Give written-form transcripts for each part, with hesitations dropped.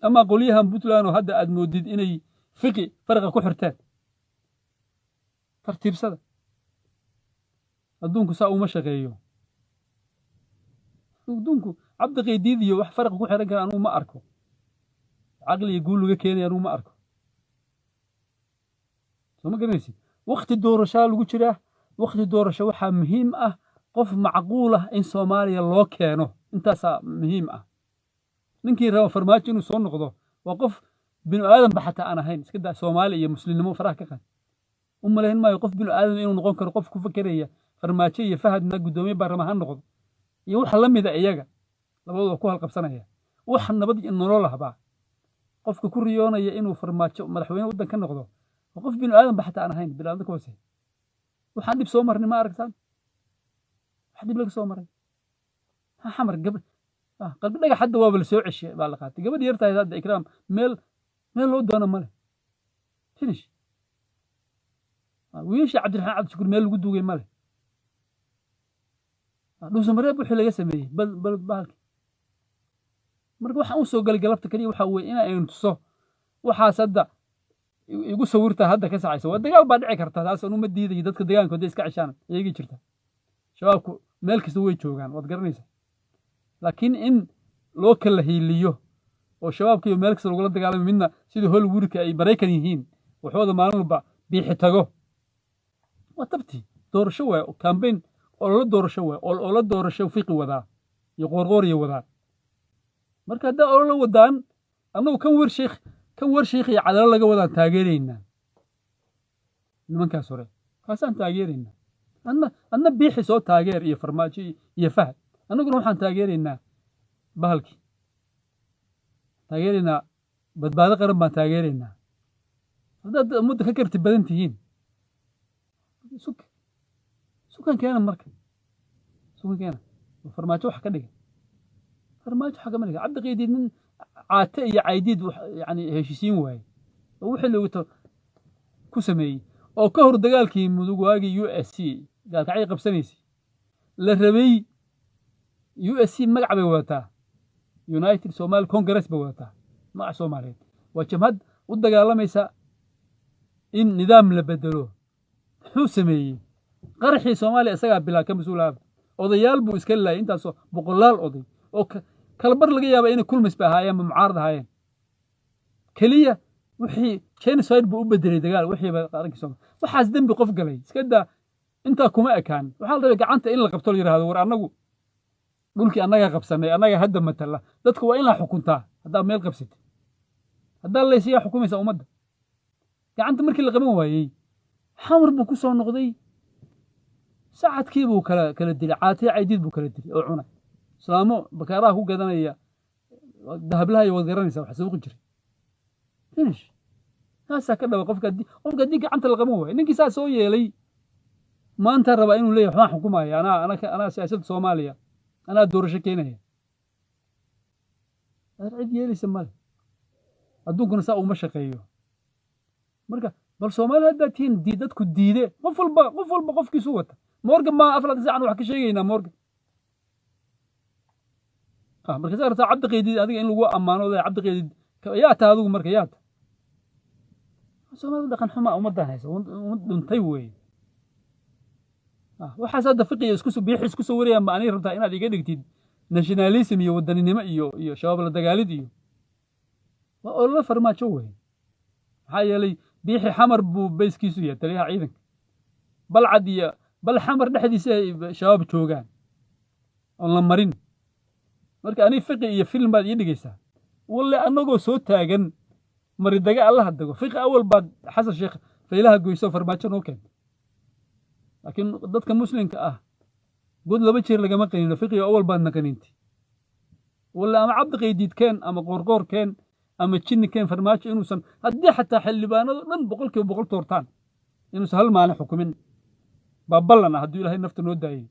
أما قوليها بوتلان وهذا أدموديد إني فقي فرق كحرتان ترتيب سدا أدونكو ساو مشاقيو أدونكو عبد قيديد يو wax farq ku xiran kara anu ma arko aqli guul laga keenay anu ma arko soo ma garanaysi waqti doorasho lagu jira waqti doorasho waxa muhiim ah qof macquul ah in Soomaaliya loo keeno intaas muhiim ah ninkii rabo farmaajo inuu soo noqdo waa qof binu aadan baxata aan ahayn iska daa Soomaali iyo muslimnimo faraha ka qad umaleyn maayo qof binu aadan inuu noqon karo qof ku fakaraya farmaajo iyo fahadna gudoomiye baarlamaanka noqdo iyo waxa la mid ah iyaga labadooda ku halqabsanaya wax nabad iyo nolol ahba qofka ku riyoonaya inuu farmaajo madaxweyne wadan ka noqdo qof binu aadan baxata aan ahayn bilaad ka hoose waxaan dib soo marnay ma aragtaan wax dib laga soo maray ha xamar gabadh qalbi dhaga hadda waa bal soo ceshay baa la qaatay gabadh yartahay hadda ikraam meel loo doono male finish wiish Cabdiraxmaan Cabdi Shukur meel lagu duugay male dhuuso mareeb wixii laga sameeyay bal baalki marka waxaan u soo galay galabta kaliya waxa weeye in ay tuso waxa sadda igu sawirta hadda ka sacayso waa dagaal baa dhici karta taas anu ma diiday dadka dagaalkooda iska cishaan iyagii jirta shabaabku meel kasta way joogaan waad garanaysaa laakiin in loo kala hiiliyo oo shabaabku meel kasta lagu la dagaalamo midna sidii Hollywoodka ay Mareykan yihiin waxooda maalinba biixi tago waa tabti doorasho way campaign oo la doorasho way oo la doorasho fiqi wadaa iyo qorqoriyo wadaa marka hadda oo la wadaan annagu kan war sheekh iyo cadaalad laga wadaan taageerayna nimankaas hore kaasaan taageerayna anna biixi soo taageer iyo farmaajo iyo fahad annaguna waxaan taageeraynaa bahalki taageeraynaa badbaado qaran baan taageeraynaa haddaad muddo ka karti badan tihiin sukan keena marka sukan keena farmaajo wax ka dhiga farmaajo xaga ma dhiga cabdi qeydiid nin caate iyo caydiid yani heshiisiin waaye oo wixii loogu ku sameeyey oo ka hor dagaalkii mudug waagii USC gaalkacay qabsanaysay la rabay USC magac bay wadataa United Somali Congress bay wadataa magac Soomaaliyeed waa jamhad u dagaalamaysa in nidaam la bedelo wuxuu sameeyey qarxii Soomaaliya isaga bilaa ka mas'uulaad odayaal buu iska laayay intaas boqolaal oday oo kala bar laga yaabo inay kulmis baahayeen ama mucaarad ahaayeen kaliya wixii genocide buu u bedelay dagaal wixii ba qarankiisa waxaas dambi qof galay iska daa inta kuma ekaan waxa la rabay gacanta in la qabto la yiraahdo war anagu dhulkii anaga qabsanay anaga hadda matala dadku waa in la xukuntaa hadda meel qabsatay hadda la isiya xukumaysa ummadda gacanta markii la qaban waayay xamar buu ku soo noqday saacadkii buu kala dilay caatay caydiid buu kala dilay oo cunay islaamo bakaaraha ku gadanaya dahablaha iyo wad garanaysa wax suuq jiray finish taasa ka dhaw qofka dii gacanta la qaban waayay ninkii saa soo yeelay maanta raba inuu leeyahay waxaan xukumaaya ana siyaasadda Soomaaliya ana doorasho keenaya cid yeelaysa male adduunkuna saa uma shaqeeyo marka bal Soomaaliya hadda tiin dadku diide qof walba qofkiisu wata Morgan ma aflad saacan wax ka sheegayna Morgan marka saarta Cabdi Qeydiid adiga in lagu amaano Cabdi Qeydiid yaa taa adigu marka yaa Soomaaliya dhaqan xuma ummadda hayso dhuntay weey waxaas hadda fiqiga isku soo wariyay ma aanay rabtaa inaad iga dhigtid nationalism iyo wadaninimo iyo shabaab la dagaalid iyo oo la farmaajo weey maxaa yeelay biixi xamar buu bayskiisu yahay taliyaha ciidanka balcad iyo bal xamar dhexdiisa shabaab joogaan oo la marin marka ani fiqi iyo film baad ii dhigaysaa walle anagoo soo taagan mari daga Allah dago fiqi awal baad xasan sheekh faylaha goyso farmaajo noo keento laakiin dadka muslimka ah god laba jeer laga maqayn fiqi awal baad naqaninti walle ama Cabdi Qeydiid keen ama qorqor keen ama jinni keen farmaajo inuusan haddii xataa xildhibaanadu dhan 100% toortaan inuusan hal maalin xukumin babalana haddii Ilaahay nafta noo daayay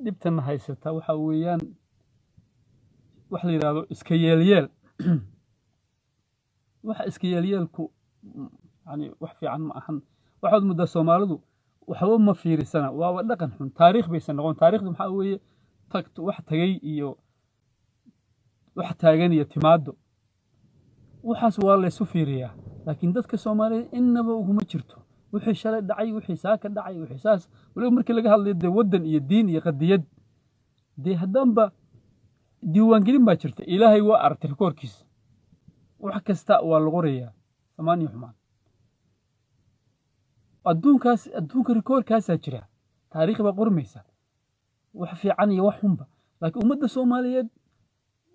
dibtan haysata waxa weeyaan wax la yiraahdo iska yeelyeel waxa iska yeelyeelku yani wax fiican ma ahan waxaad muddo Soomaalidu waxba ma fiirisana waa dhaqan xun taariikh baysan noqon taariikhdu waxa weeye tagto wax tagay iyo wax taagan iyo timaado waxaas waa la isu fiiriyaa laakiin dadka Soomaaliyeed innaba uguma jirto wixii shalay dhacay wixii saaka dhacay wixii saas waliba markii laga hadlayo dee waddan iyo diin iyo qadiyad dee haddaanba diiwaangelin baa jirta ilaahay waa aragtay rikoorkiisa wax kasta waa la qorayaa samaan iyo xumaan adduunka rikoorkaasaa jira taariikh baa qormaysa wax fiican iyo wax xunba laakiin ummadda Soomaaliyeed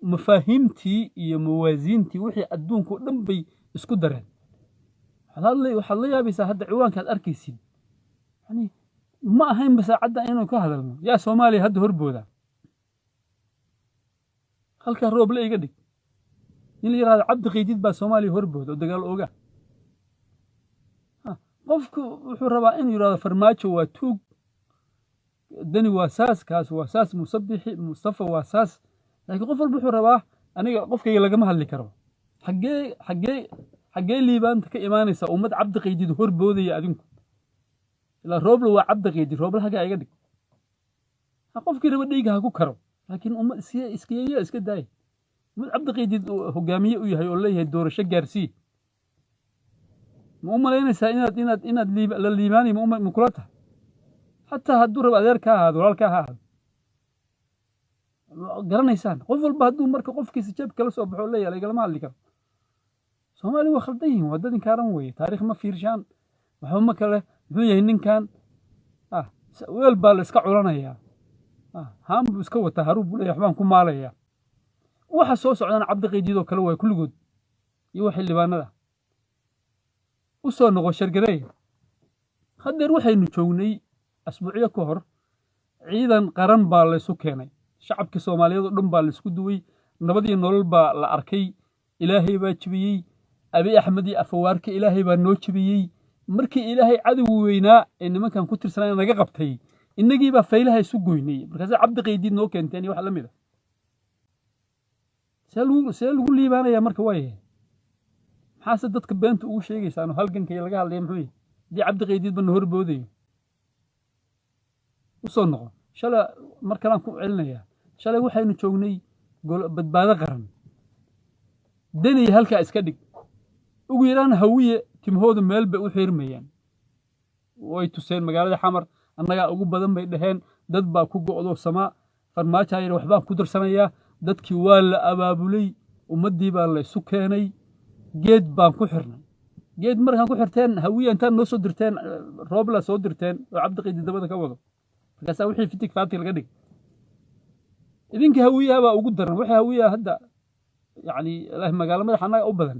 mafaahiimtii iyo mawaasiintii wixii adduunka dhan bay isku dareen waxaad la yaabaysaa hadda ciwaankaad arkaysid yani ma ahayn saacadda inaynu ka hadalno yaa Soomaaliya hadda horbooda halkaa roob la iga dhig in la yiraahdo Cabdi Qaydid baa Soomaaliya horbooda oo dagaal ooga qofku wuxuu rabaa inuu yiraahdo farmaajo waa tuug dani waa saas kaas waa saas musabbixi mustafa waa saas laakiin qof walba wuxuu rabaa aniga qofkayga lagama hadli karo xagee liibaanta ka imaanaysa ummad Cabdi Qaydid horboodaya adinku ilaa roobla waa Cabdi Qaydid roobla haga iga dhig qofkii raba dhiiga ha ku karo laakiin ummad iska daay ummad Cabdi Qaydid hogaamiye u yahay oo leeyahay doorasho gaarsii ma umaleynaysaa inaad la liibaanay ma kula tahay xataa hadduu rabo adeer ka ahaado walaal ka ahaado garanaysaan qof walba hadduu marka qofkiisa jeeb kala soo baxo leeyahay lagalama hadli karo Soomaali waa khaldan yihiin waa dad inkaaran weeye taariikh ma fiirshaan waxba ma kale muxuu yahay ninkan weel baa la iska culanayaa haan buu iska wataa haruub buu leeyahay waxbaan ku maalayaa waxa soo socdaan Cabdi Qaydid oo kale waa kulligood iyo xildhibaanada u soo noqo shargaday haddeer waxaynu joognay asbuuciyo ka hor ciidan qaran baa la isu keenay shacabka Soomaaliyeed oo dhan baa la isku duway nabad iyo nolol baa la arkay ilaahay baa jibiyey Abi Axmed iyo Afawaarka ilaahay baa noo jibiyey markii ilaahay cadow weynaa ee nimankan ku tirsanay naga qabtay innagii baa faylaha isu goynay markaas Cabdi Qaydid noo keenteen wax la mid ah see lagu liibaanaya marka waaye maxaase dadka beenta ugu sheegaysaan halgankay laga hadlay muxuu yahay dii Cabdi Qaydid baa horboodayo u soo noqo shalay markaan ku celinayaa shalay waxaynu joognay badbaado qaran dani halka iska dhig ugu yaraan hawiye timhooda meel bay u xirmayaan way tuseen magaalada Xamar annaga ugu badan bay dhaheen dad baa ku go'do sama farmaajo ay waxba ku darsanaya dadkii waa la abaabulay ummadii baa la isu keenay geed baan ku xirnay geed markaan ku xirteen hawiye inta noo soo dirteen roob la soo dirteen oo Cabdi Qaydid dabada ka wado markaas wixii fitig faati laga dhig idinka hawiyaha baa ugu daran waxa hawiyaha hadda yani ilaahay magaalada madaxanaga u badan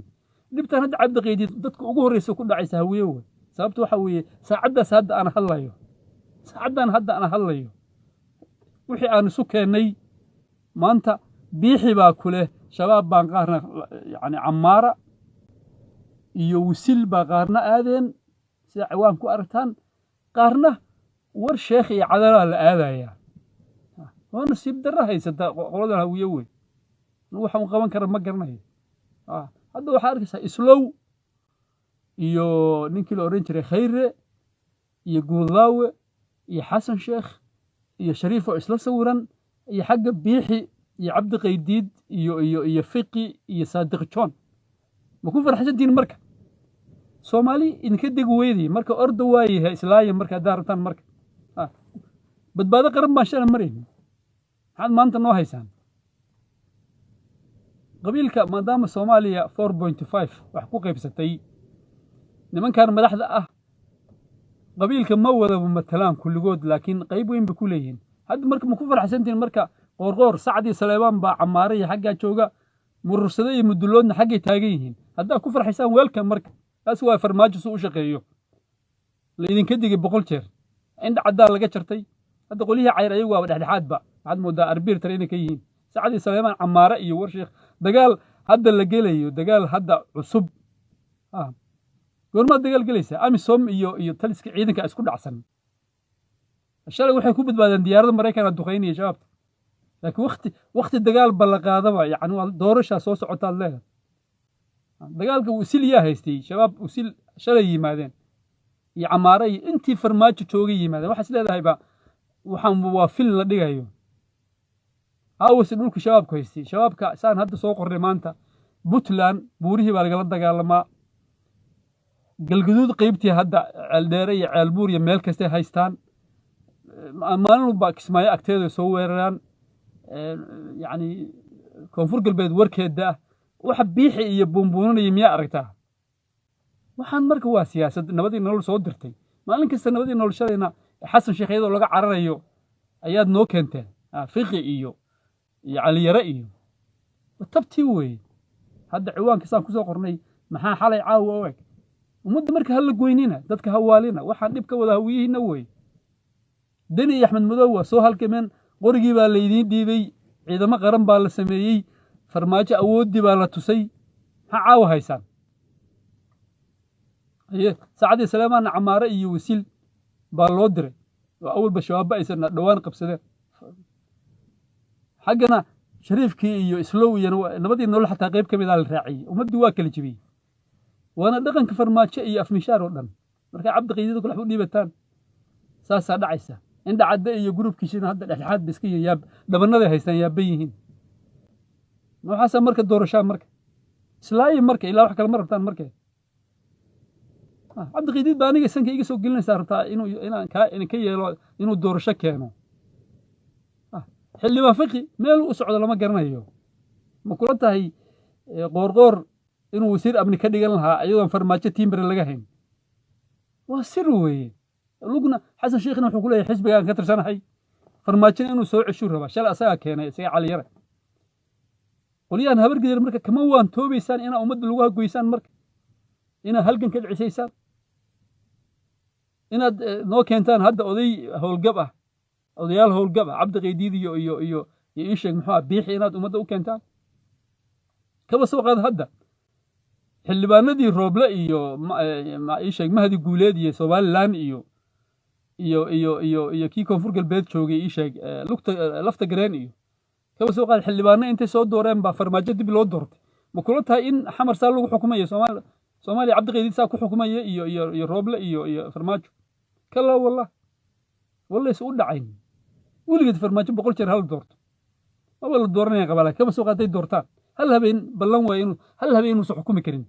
dibtan hadda Cabdi Qaydid dadka ugu horeysa ku dhacaysa hawiye way sababtu waxa weeye saacadaas hadda aan hadlayo wixii aan isu keenay maanta biixi baa kule shabaab baan qaarna yani Camaara iyo Wisil baa qaarna aadeen sida ciwaan ku aragtaan qaarna war sheekh iyo cadala la aadaya waa nasiib darro haysata qolada hawiye way waxa uu qaban kara ma garanayo hadda waxa arkaysaa islow iyo ninkii la oran jiray Khayre iyo Guudaawe iyo Xasan Sheekh iyo Shariif oo isla sawiran iyo xagga biixi iyo Cabdi Qaydid iyo Fiqi iyo Saadiq John ma ku farxasantiin marka Soomaali idinka deg weydii marka orda waayahay islaaya marka daartaan marka badbaado qaran baan shalay marin maxaad maanta noo haysaan qabiilka maadaama Soomaaliya 4.5 wax ku qaybsatay nimankan madaxda ah qabiilka ma wada matalaan kulligood laakiin qayb weyn bay ku leeyihiin hadda marka ma ku farxasantiin marka qoorqoor Sacdi Saleebaan baa Camaare iyo xagga jooga murursada iyo muduloodna xaggay taagan yihiin hadda ku farxaysan welcome marka taas waa farmaajo soo shaqeeyo la idinka digay 100 jeer inda cadaan laga jartay hadda qolihii cayr ayagu waa dhexdhexaadba waxaad moodaa arbiir tareen ka yihiin Sacdi Saleebaan Camaare iyo warsheekh dagaal hadda la gelayo dagaal hadda cusub goorma dagaal gelaysa amisom iyo taliska ciidanka isku dhacsan shalay waxay ku badbaadeen diyaarada Mareykanka duqeynaya shabaab laakiin waqti dagaal bal qaadaba yani doorasha soo socota leeyahay dagaalka Wisil yaa haystay shabaab Wisil shalay yimaadeen iyo Camaare intii farmaajo joogay yimaadeen waxa isleedahay ba waxaan waa fil la dhigayo awis dhulka shabaabka haystay shabaabka saan hadda soo qornay maanta puntland buurihii baa lagala dagaalamaa galgaduud qaybtii hadda ceeldheere iyo ceelbuur iyo meel kastay haystaan maalin walba kismaayo agteeda soo weeraraan yacni koonfur galbeed warkeeda ah waxa biixi iyo buunbuunanaya miyaa aragtaa waxaan marka waa siyaasad nabadii nolol soo dirtay maalin kasta nabadii noloshadayna xasan sheekh iyadoo laga cararayo ayaad noo keenteen fiqi iyo caliyare iyo tabtii weeye hadda ciwaanka saan kusoo qornay maxaa xalay caawa u eg ummadda marka ha la goynina dadka hawaalina waxaan dhib ka wada hawiyihiina weeye deni iyo axmed madow waa soo halgameen qorigii baa laydiin dhiibay ciidamo qaran baa la sameeyey farmaajo awooddii baa la tusay maxaa caawa haysaan saacadii saleymaanna camaare iyo wasiil baa loo diray oo awalba shabaabba aysan dhowaan qabsadeen xaggana shariifkii iyo islow iyana nabadii nolol xataa qayb ka mid a la raaciyey ummaddii waa kala jebiyey waana dhaqanka farmaajo iyo afmishaar oo dhan markay cabdi qiidida kulax u dhiibataan saasaa dhacaysa indha cadde iyo gruubkiisina hadda dhexdhexaad ba iska yaab dhabanaday haystaan yaaban yihiin waxaasaa marka doorashaa marka islaayi marka ilaa wax kale ma rabtaan markee cabdi qiidid baa aniga sanka iga soo gelinaysaa rabtaa inaan ka yeelo inuu doorasho keeno xildhibaan fiqi meel u socdo lama garanayo ma kula tahay qoorqoor inuu wasiir amni ka dhigan lahaa iyadoon farmaajo tiimbare laga hayn waa sir weeye lugna xasan sheekhna wuxuu ku leeyahay xisbigaan ka tirsanahay farmaajona inuu soo ceshuu rabaa shalay asagaa keenay isaga caliyare qolyahan habargedir marka kama waan toobaysaan inaa ummadda lagu hagoysaan marka inaad halgan ka dhicisaysaan inaad noo keentaan hadda oday howlgab ah odayaal howlgab ah cabdi qaydiid iyo ii sheeg muxuu biixi inaad ummadda u keentaan kaba soo qaad hadda xildhibaanadii rooble iyo ii sheeg mahdi guuleed iyo somalilan iyo kii koonfur galbeed joogay ii sheeg lafta gareen iyo kaba soo qaad xildhibaano intay soo dooreen baa farmaajo dib loo doortay ma kula tahay in xamar saa lagu xukumayo soomaaliya cabdi qaydiid saa ku xukumaya iyo rooble iyo farmaajo kalaa wallah is u dhacayn weligeed farmaajo 100 jeer hal doorto maba la dooranaya qabala kaba soo qaaday doortaan hal habeen ballan waa inuu hal habeen inuu soo xukumi karin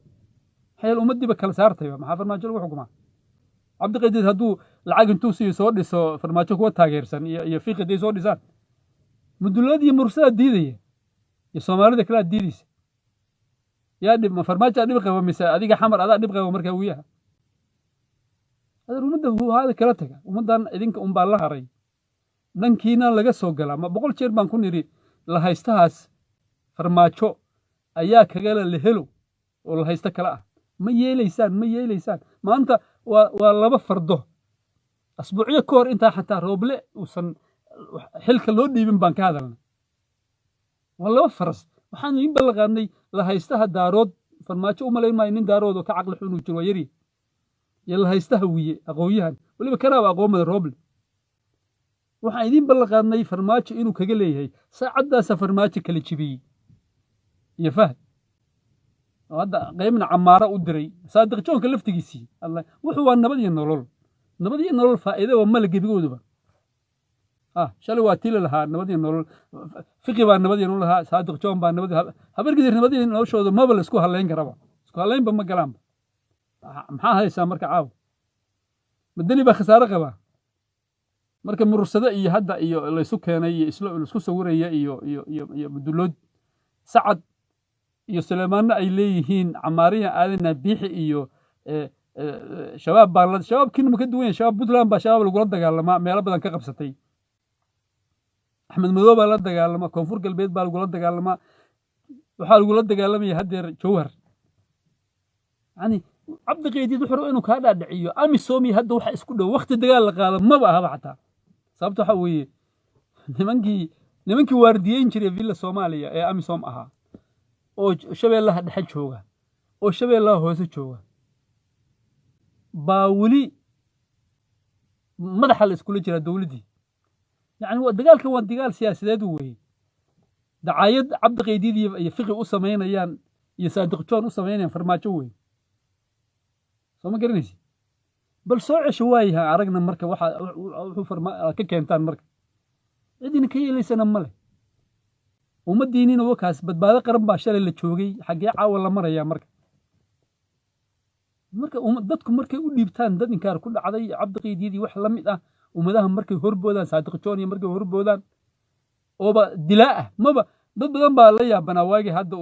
xeel umadiiba kala saartay maxaa farmaajo lagu xukumaa cabdi qaydiid hadduu lacag intuu soo dhiso farmaajo kuwa taageersan iyo fiqiday soo dhisaan mudulad iyo mursada diidaya iyo soomaalida kala diidaysa yaa dhib ma farmaajo dhib qaba mise adiga xamar adaa dhib qaba markaa wiyaha ummadda hada kala taga ummaddan idinka un baa la haray dhankiina laga soo galaa ma 100 jeer baan ku niri la haystahaas farmaajo ayaa kagala la helo oo la haysta kala ah ma yeelaysaan maanta waa laba fardo asbuuciyo ka hor intaa xataa rooble uusan xilka loo dhiibin baan ka hadalnay waa laba faras waxaan idin ballanqaadnay la haystaha daarood farmaajo u malayn maayo nin daarood oo ka caqli xun uu jiro waa yari iyo la haystaha wiye aqoonyahan weliba kanaaba aqoomada rooble waxaan idin ballanqaadnay farmaajo inuu kaga leeyahay saacaddaasa farmaajo kala jibiyey iyo fahad oo hadda qaybna camaara u diray saadiq joonka laftigiisii wuxuu waa nabad iyo nolol faa'iido waa mala gebigooduba shalay waa tila lahaa nabad iyo nolol fiqi baa nabad iyo nolol lahaa saadiq joon baa nabad habargedir nabad iyo noloshooda maba la isku halayn karaba isku halaynba ma galaanba maxaa haysaa marka caaw madani baa khasaare qabaa marka murursada iyo hadda iyo la isu keenay iyo isku sawiraya iyo mudulood sacad iyo Suleymaanna ay leeyihiin camaariya aadana biixi iyo shabaabkiina ma ka duwan yahay shabaab Puntland baa shabaab lagu dagaalamaa meelo badan ka qabsatay axmed madow baa la dagaalamaa koonfur galbeed baa lagu dagaalamaa waxaa lagu dagaalamaya hadeer jawhar yani cabdi qaydiid wuxuu inuu ka dhaadhiciyo amisomi hadda waxa isku dhow waqti dagaal la qaado maba ahaba xataa sababta waxa weeye nimankii waardiyeyn jiray villa Soomaaliya ee amisom ahaa oo shabeellaha dhexe jooga oo shabeellaha hoose jooga baa weli madaxa la iskula jira dawladii yani dagaalkan waa dagaal siyaasadeed weeye dacaayad cabdi qaydiid iyo fiqi u sameynayaan iyo saadiq joon u sameynayaan farmaajo weeye soo ma garanaysi bal soo cesho waayaha aragna marka wuxuu ka keentaan marka cidina ka yeelaysana male ummaddiinina wakaas badbaado qaran baa shalay la joogay xaggee caawa la marayaa marka dadku markay u dhiibtaan dad inkaar ku dhacday cabdiqiidiidii wax la mid ah ummadaha markay horboodaan saadiq joon iyo markay horboodaan ooba dilaa ah maba dad badan baa la yaabanaa waagii hadda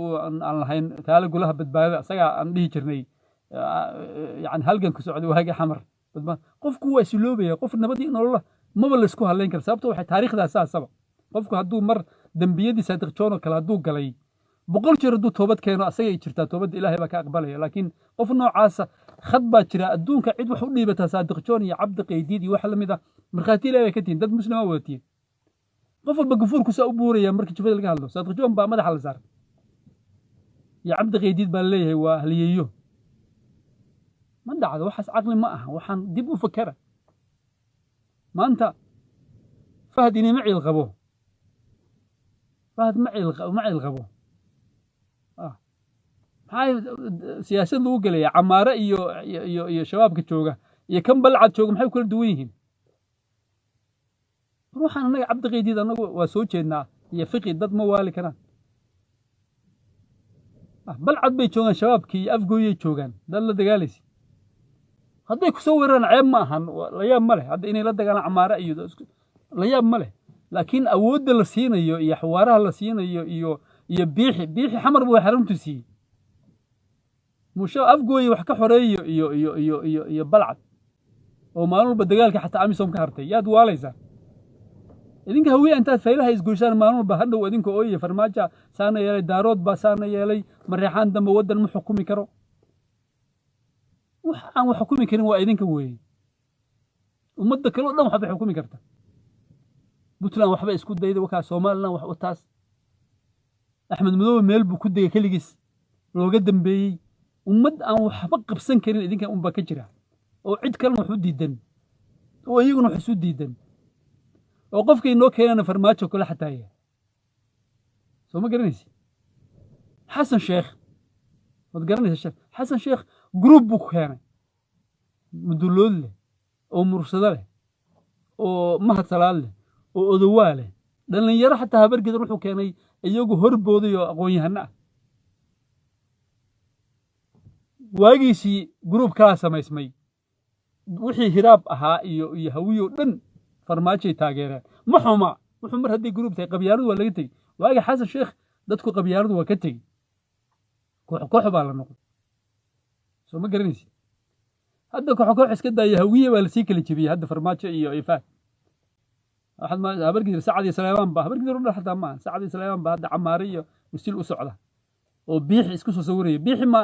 aan lahayn taale golaha badbaadada isagaa aan dhihi jirnay yani halganku socday waagii xamar qofku waa isiloobaya qof nabadii nolola maba laysku hadlayn kara sababto waxay taariikhdaa saasaba qofku hadduu mar dembiyadii saadiq joon oo kale hadduu galay 100 jeer hadduu toobad keeno asagay jirtaa toobadda ilaahay baa ka aqbalaya laakiin qof noocaasa khad baa jira adduunka cid wax u dhiibataa saadiq joon iyo cabdi qaydiid iyo wax la mid ah markhaati ilaahay ka tihiin dad muslima wadatiin qof walba gafuurku saa u buuraya markii jifada laga hadlo saadiq joon baa madaxa la saaray iyo cabdi qaydiid baa leeyahay waa haliyeeyo ma dhacdo waxaas caqli ma aha waxaan dib u fakara maanta fahad inay macil qabo fahad macil qabo maxay siyaasad lagu galaya camaare iyo shabaabka jooga iyo kan balcad jooga maxay kala duwan yihiin ruuxan anaga cabdi qaydiid anagu waa soo jeednaa iyo fiqi dad ma waali karaan balcad bay joogaan shabaabkii iyo afgooyay joogaan dad la dagaalaysa hadday ku soo weeraraan ceeb ma ahan la yaab ma leh hadda inay la dagaalaan camaare iyo la yaab ma leh laakiin awoodda la siinayo iyo xawaaraha la siinayo iyo biixi xamar buu xaruntu siiyey musho afgooye wax ka xoreeyo iyo balcad oo maalin walba dagaalka xataa amisom ka hartay yaad waalaysaa idinka hawiye intaad faylaha isgoysaan maalin walba hadhow idinka ooye farmaajo saana yeelay daarood baa saana yeelay mareexaan dambe waddan ma xukumi karo wax aan wax xukumi karin waa idinka weeye ummadda kale oo dhan waxbay xukumi karta puntland waxba isku dayda wakaa somaliland wax u taas axmed madoobe meel buu ku degay keligiis looga dambeeyey ummad aan waxba qabsan karin idinka unba ka jira oo cid kalena wax u diidan oo iyaguna wax isu diidan oo qofkay noo keenana farmaajo kale xataa yahay soo ma garanaysi xasan sheekh waad garanaysa sheekh xasan sheekh group buu ku keenay mudulood leh oo mursado leh oo mahad salaad leh oo odowaa leh dhalinyaro xataa habargedan wuxuu keenay iyagu horbooday oo aqoon-yahano ah waagiisii group kala samaysmay wixii hiraab ahaa iyo hawiyo dhan farmaajo taageereen ma xuma wuxuu mar haddii group tahay qabyaaladu waa laga tegey waagi xasan sheekh dadku qabyaaladu waa ka tegey koox baa la noqday soo ma garanaysi hadda koox iska daaya hawiye baa lasii kala jebiyey hadda farmaajo iyo ifaad waxaad ma habargidir sacad iyo salaamaan baa habargidir udhal xataa maaha sacad iyo salaamaan baa hadda camaare iyo wasil u socda oo biixi isku soo sawiraya biixi ma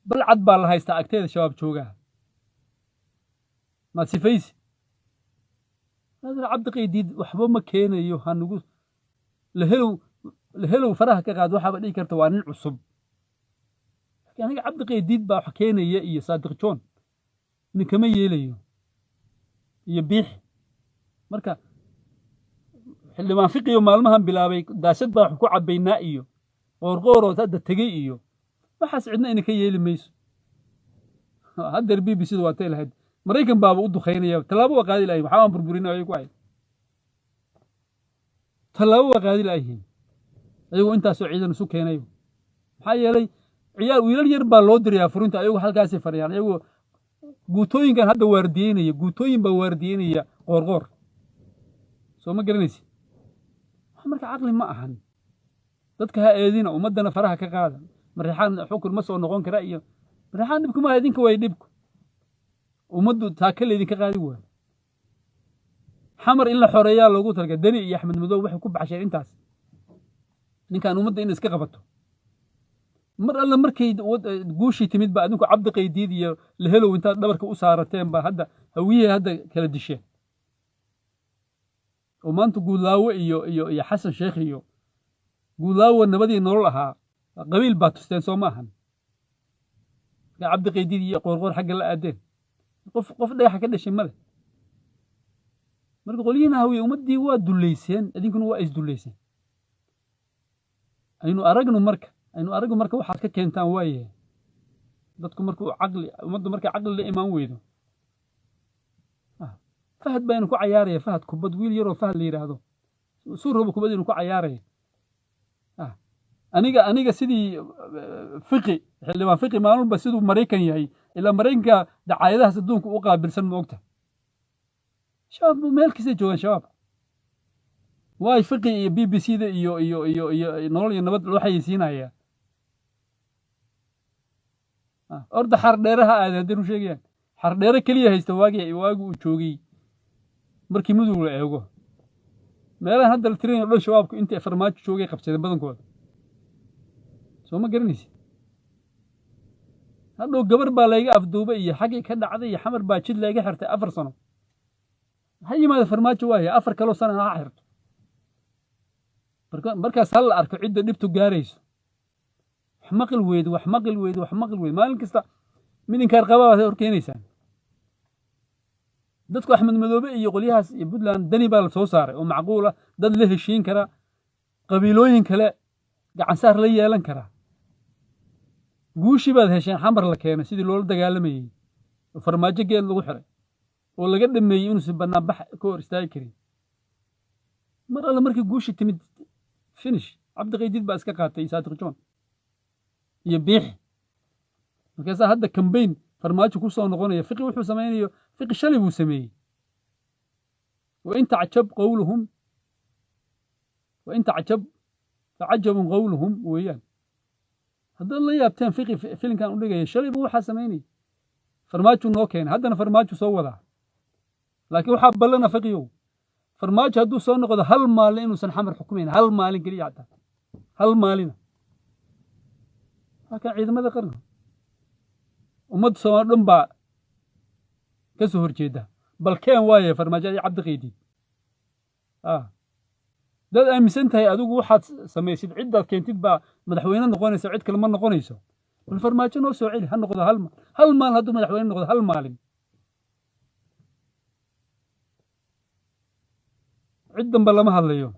balcad baa la haystaa agteeda shabaab joogaa ma sifaysi هذا عبد قيديد وحبه ما كان يوحنا نقول لهلو فرح كقعد وحب لي كرت وان العصب كان عبد قيديد با حكينا يا صادق جون من كما يليو يبيح marka xildhibaan fiqiyo maalmahan bilaabay daashad baa ku cabaynaa iyo qorqorood hadda tagay iyo waxaas cidna in ka yeeli mayso hadda BBC waa tay lahayd maraykan baaba u duqeynaya talaabo waa qaadi lahayn waxaan burburinayo ku ay talaabo waa qaadi lahayn ayagoo intaas oo ciidan isu keenay maxaa yeelay wiilal yar baa loo dirayaa furinta ayagoo halkaas fariyaan ayagoo guutooyinkan hadda waardiyeynaya guutooyin baa waardiyeynaya qorqor soo ma garanaysi marka caqli ma ahan dadka ha eedina ummadana faraha ka qaada marixaan xukun ma soo noqon kara iyo marixaan dibku ma idinka way dibku ummaddu taakale idinka qaadi waa xamar in la xoreeyaa loogu talga dani iyo axmed madoobe waxay ku baxsheen intaas ninkan ummadda in iska qabato mar alla markay guushii timid baa adinku cabdi qaydiid iyo lehelow intaad dhabarka u saarateen baa hadda hawiye hadda kala disheen oo maanta guulaawo iyo xasan sheekh iyo guulaawo nabadii nolol ahaa qabiil baa tusteen soo ma ahan cabdi qaydiid iyo qorqor xagga la aadeen qof dhagaxa ka dhashay male marka qolyihiina hawiye ummaddii waa dullayseen idinkuna waa isdullayseen aynu aragno marka waxaad ka keentaan waaye dadku markuu ummaddu markay caqli la imaan weydo fahad baa inuu ku cayaaraya fahad kubad wiil yaroo fahad la yidhaahdo suu rabo kubad inuu ku cayaaraya aniga sidii fiqi xildhibaan fiqi maalunba siduu maraykan yahay ilaa maraykanka dacaayadahaas adduunka u qaabilsan ma ogta shabaab meel kasta joogaan shabaab waay fiqi iyo b b c da iyo nolol iyo nabad loo xayeysiinaya orda xardheeraha aada haddii nu sheegayaan xardheere keliya haysta waagi uu joogay markii mudug la eego meelahan hadda la tirinayo dhan shabaabku intii farmaajo joogay qabsadeen badankooda soo ma garanaysid hadhow gabar baa layga afduubay iyo xaggii ka dhacday iyo xamar baa jid layga xirtay 4 sano ha yimaada farmaajo waaye 4 kaloo sano ha xirto markaas hal la arko cidda dhibtu gaarayso wax maqal weyd maalin kasta midinkaar qabaa hor keenaysaan dadku axmed madoobe iyo qolyahaas iyo puntland dani baa la soo saaray oo macquul ah dad la heshiin kara qabiilooyin kale gacan saar la yeelan kara guushii baad hesheen xamar la keenay sidii loola dagaalamayay oo farmaajo geed lagu xiray oo laga dhameeyey inuusan bannaan bax ka hor istaagi karin mar alle markii guushii timid finish cabdiqaydiid baa iska qaatay saadiq joon iyo biixi markaasaa hadda kambayn farmaajo ku soo noqonaya fiqi wuxuu samaynayo fiqi shalay buu sameeyey وإن تعجب فعجب قولهم ويان هذا الله يابتين فيلم كان أولي شلي بو حسميني فرماجو نوكين هذا فرماجو سودا لكن وحاب لنا فقيو فرماج هدو سو نقد هل مالين وسنحمر حكمين هل مالين قلي عدا هل مالين هكا عيد ماذا قرنا ومد سوار لنبا كسهر جيدا بل كان وايه فرماجة عبد قيدي dad aaminsan tahay adigu waxaad samaysid cidaad keentid baa madaxweyne noqonaysa cid kale ma noqonayso bal farmaajo noo soo celi ha noqdo hal maal hadduu madaxweyne noqdo hal maalin cid danba lama hadlayo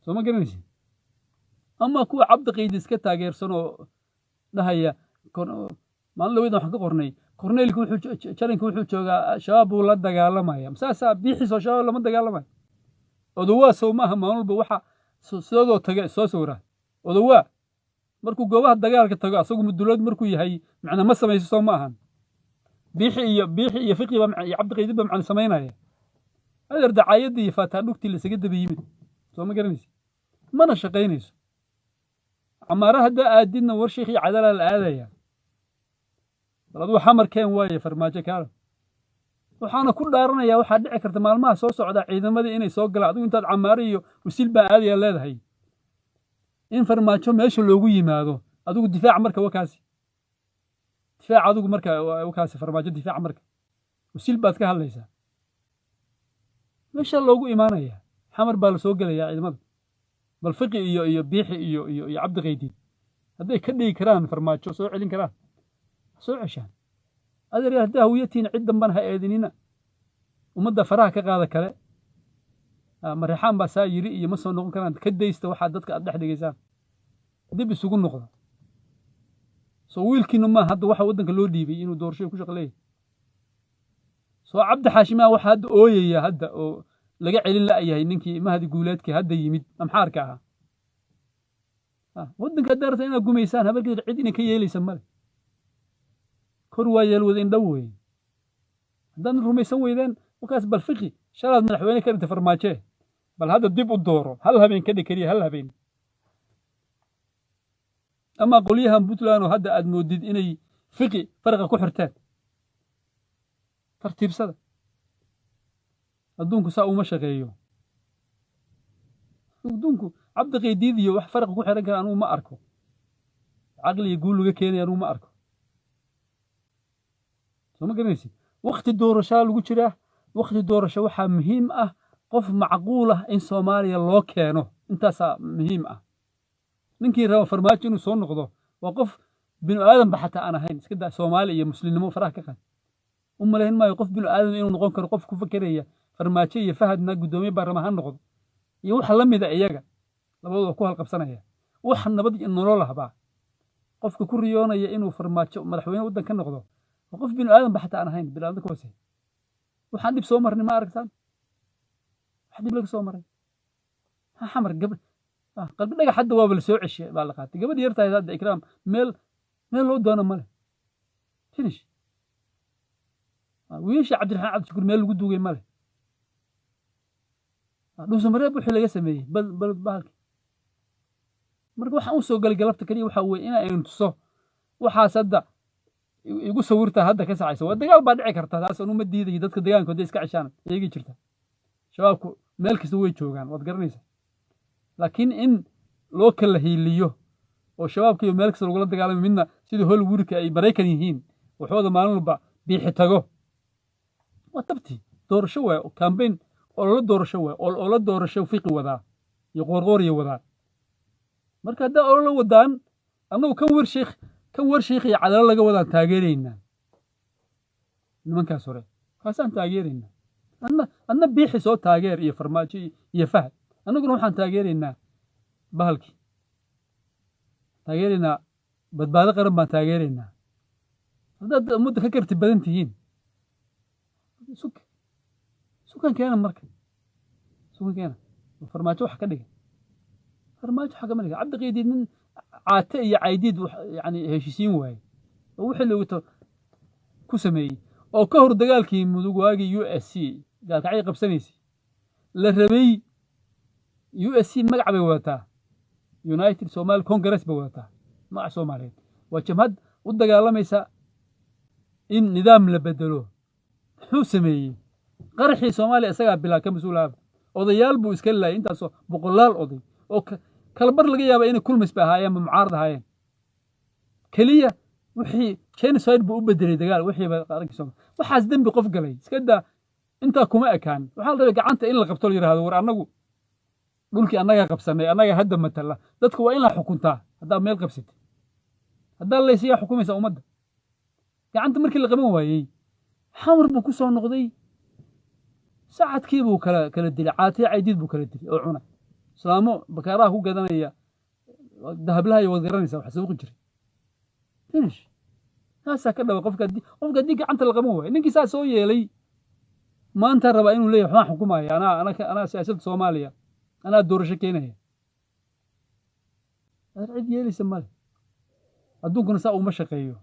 soo ma garanaysid ama kuwa cabdi qiidi iska taageersan oo dhahaya maalin laweydan waxaan ka qornay korneelku jaranka wuxuu joogaa shabaab buu la dagaalamaya masaasaa biixiisoo shabaab lama dagaalamayo odawaa sow maaha maalulba waxa sidoo taga soo sawraa odawaa markuu goobaha dagaalka tago asagu mudulood markuu yahay macna ma samayso soo ma ahan biixi iyo fiqi ba iyo cabdi qiidi ba macna samaynaya adeer dacaayadii iyo faataa dhugtii la isaga daba yimid soo ma garanaysid mana shaqaynayso camaara haddaa aadidna war sheekh iyo cadaalaa la aadaya bal aduu xamarkeen waaye farmaajo kaala waxaana ku dhaaranayaa waxaa dhici karta maalmaha soo socda ciidamadii inay soo galaan adigu intaad camaare iyo wasiil baa aadayaa leedahay in farmaajo meesha loogu yimaado adigu difaac marka wakaasi difaac adigu marka wakaasi farmaajo difaac marka wasiil baad ka hadlaysaa meesha loogu imaanayaa xamar baa la soo gelayaa ciidamada bal fiqi iyo biixi iyo cabdi qaydiid hadday ka dhigi karaan farmaajo soo celin karaan soo ceshaan adeer haddaa hawiyatiina cid danban ha eedinina ummadda faraha ka qaada kale mareexaan baa saa yiri iyo ma soo noqon karaan ka daysta waxaa dadka aad dhex dhigaysaan dib isugu noqda soo wiilkiina maa hadda waxa waddanka loo dhiibay inuu doorashada ku shaqo leeyahay soo cabdi xaashimaa waxa hadda ooyaya hadda oo laga celin la'yahay ninkii mahadi guuleedkii hadda yimid amxaarka ahaa waddanka haddaa rabta inaad gumaysaan habarkeeda cid inay ka yeelaysa male kor waa yeel wada indhow weyn haddaan rumaysan weydeen wakaas bal fiqi shalaad madaxweyne ka dhintay farmaajo bal hadda dib u dooro hal habeen ka dhikariya hal habeen ama qolyahan puntland oo hadda aad moodid inay fiqi farqa ku xirteen tartiibsada adduunku saa uma shaqeeyo adduunku cabdi qaydiid iyo wax farqa ku xiran kara anugu ma arko caqli iyo guul laga keenaya anugu ma arko soo ma garanaysid waqti doorashaa lagu jiraa waqti doorasho waxaa muhiim ah qof macquul ah in soomaaliya loo keeno intaasaa muhiim ah ninkii raba farmaajo inuu soo noqdo waa qof binu aadanba xataa aan ahayn iska daa soomaali iyo muslimnimo faraha ka qaad u malayn maayo qof binu aadan inuu noqon karo qof ku fakeraya farmaajo iyo fahadna guddoomiye baarlamaan ha noqdo iyo wax la mida iyaga labadooda ku halqabsanaya wax nabad iyo nolol ahbaa qofka ku riyoonaya inuu farmaajo madaxweyne waddan ka noqdo qof binu aadanba xataa aan ahayn binu aadan ka hoose waxaan dhib soo marnay ma aragtaan wax dhib laga soo maray xamar qalbi dhagax hadda waaba la soo ceshay baa la qaatay gabadh yartahay hadda ikraam meel loo doono male finish wiilasha cabdiraxmaan cabdishakuur meel lagu duugay male dhuusamareeb wixii laga sameeyey bahalki marka waxaan u soo galay galabta kaliya waxaa weeye in aynu tuso waxaas hadda igu sawirtaa hadda ka sacaysa waa dagaal baa dhici karta taas anuma diidayo dadka deegaanka hadday iska ceshaan eegi jirta shabaabku meel kasta way joogaan waad garanaysaa laakiin in loo kala hiiliyo oo shabaabkiiyo meel kasta lagula dagaalamo midna sidii hollywoodka ay maraykan yihiin waxooda maalin walba biixi tago waa tabtii doorasho waay campaign ololo doorasho waay ololo doorasho fiqi wadaa iyo qoorqooriya wadaa marka haddaa ololo wadaan annagu kan war sheekh iyo cadalo laga wadaan taageeraynaa nimankaas hore kaasaan taageeraynaa adna biixi soo taageer iyo farmaajo iyo fahad annaguna waxaan taageeraynaa bahalkii taageeraynaa badbaado qaran baan taageeraynaa haddaad ummadda ka karti badan tihiin sukan keena marka sukan keena farmaajo wax ka dhiga farmaajo xagga ma dhiga cabdi qiidiid nin caate iyo caydiid yani heshiisiin waaye oo wixii loogu ku sameeyey oo ka hor dagaalkii mudug waagii USC gaalkacay qabsanaysay la rabay USC magac bay wadataa United Somali Congress bay wadataa magac Soomaaliyeed waa jamhad u dagaalamaysa in nidaam la bedelo wuxuu sameeyey qarxii Soomaaliya isagaa bilaa ka mas'uulaha odayaal buu iska laayay intaasoo boqolaal oday oo kala bar laga yaaba inay kulmis ba ahaayeen ama mucaarad ahaayeen kaliya wixii genocide buu u bedelay dagaal wixii ba qaranka Soomaaliya waxaas dambi qof galay iska daa inta kuma ekaan waxa la rabay gacanta in la qabto la yiraahdo war annagu dhulkii annaga qabsanay annaga hadda matala dadku waa in la xukuntaa haddaa meel qabsatay haddaa la isiya xukumaysa ummadda gacanta markii la qaban waayey xamar buu ku soo noqday saacadkii buu kala dilay caatiya caydiid buu kala dilay oo cunay islaamo bakaaraha ku gadanaya dahablaha iyo wad garanaysa wax suuqi jiray finish taasaa ka dhawa qofka haddii gacanta la qaban waayo ninkii saa soo yeelay maanta rabaa inuu leeyahay waxaan xukumaya anaa siyaasadda Soomaaliya anaa doorasho keenaya cid yeelaysa male adduunkuna saa uma shaqeeyo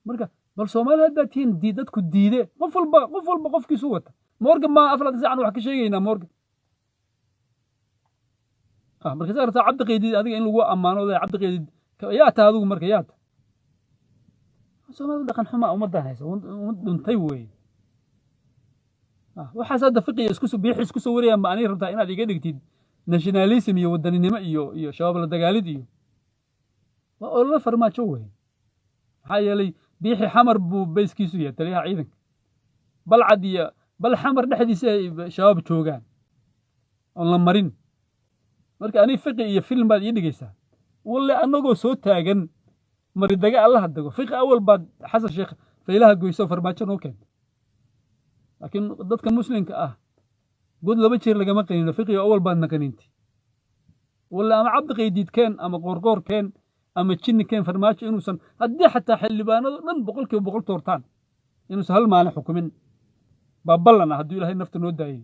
marka bal Soomaaliya haddaad tihiin dadku diide qof walba qofkiisu wata morgan ma aflaad saacan wax ka sheegaynaa morgan marka saarta cabdi qiidiid adiga in lagu ammaano cabdi qiidiid yaa taa adigu marka yaa taa Soomaaliya dhaqan xuma ummadda haysa dhuntay weeye waxaas hadda fiqiga isku soo wariyaan ma ani rabtaa inaad iga dhigtid nationalism iyo wadaninimo iyo shabaab la dagaalid iyo waa ololo farmaajo weeye maxaa yeelay biixi xamar buu bayskiisu yahay taliyaha ciidanka balcad iyo bal xamar dhexdiisa ay shabaab joogaan oon la marin marka ani fiqi iyo film baad ii dhigaysaa walle annagoo soo taagan mari daga allaha dago fiqi awal baad xasan sheekh faylaha goyso farmaajo noo keenta laakiin dadka muslimka ah god laba jeer lagama qaniino fiqiga awal baad naqaniinti walle ama cabdi qiidiid keen ama qoorqoor keen ama jinni keen farmaajo inuusan haddii xataa xildhibaanadu dhan 100% toortaan inuusan hal maalin xukumin baa ballan ah hadduu ilaahay nafta noo daayay